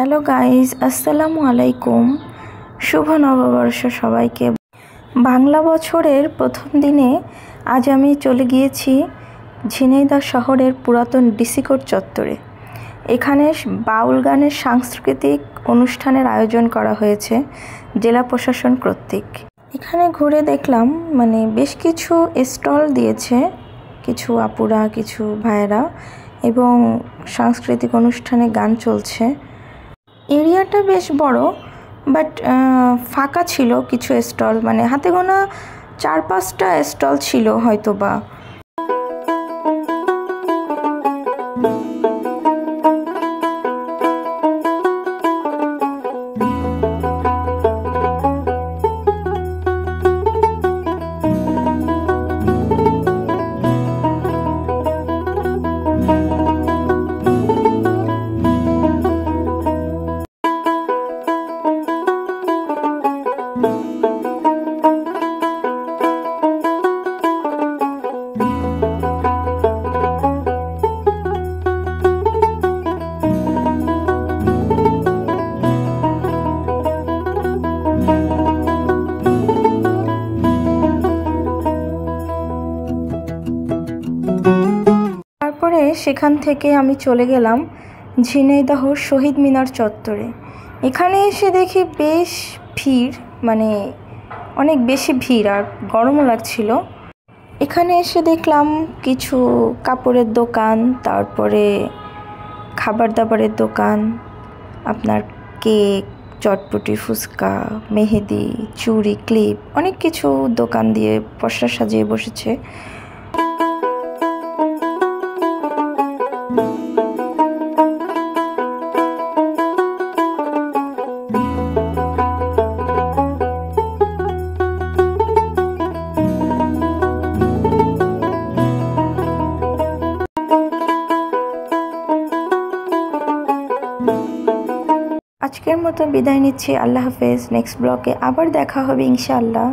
Hello guys, আসসালামু আলাইকুম। শুভ নববর্ষ সবাইকে। বাংলা বছরের প্রথম দিনে আজ আমি চলে গিয়েছি ঝিনাইদহ শহরের পুরাতন ডিসি কোর্ট চত্বরে। এখানে বাউল গানের সাংস্কৃতিক অনুষ্ঠানের আয়োজন করা হয়েছে জেলা প্রশাসন কর্তৃক। এখানে ঘুরে দেখলাম বেশ কিছু স্টল দিয়েছে কিছু আপুরা, কিছু ভাইয়েরা, এবং সাংস্কৃতিক অনুষ্ঠানে গান চলছে। এরিয়াটা বেশ বড়, বাট ফাঁকা ছিল কিছু স্টল, হাতে গোনা 4-5টা স্টল ছিল হয়তো বা। তারপরে সেখান থেকে আমি চলে গেলাম ঝিনাইদহ শহীদ মিনার চত্বরে। এখানে এসে দেখি বেশ ভিড়, অনেক বেশি ভিড়, আর গরমও লাগছিল। এখানে এসে দেখলাম কিছু কাপড়ের দোকান, তারপরে খাবার দাবারের দোকান, আপনার কেক, চটপটি, ফুচকা, মেহেদি, চুড়ি, ক্লিপ, অনেক কিছু দোকান দিয়ে পসরা সাজিয়ে বসেছে। আজকের মতো বিদায় নিচ্ছি। আল্লাহ হাফেজ। নেক্সট ব্লগে আবার দেখা হবে ইনশাআল্লাহ।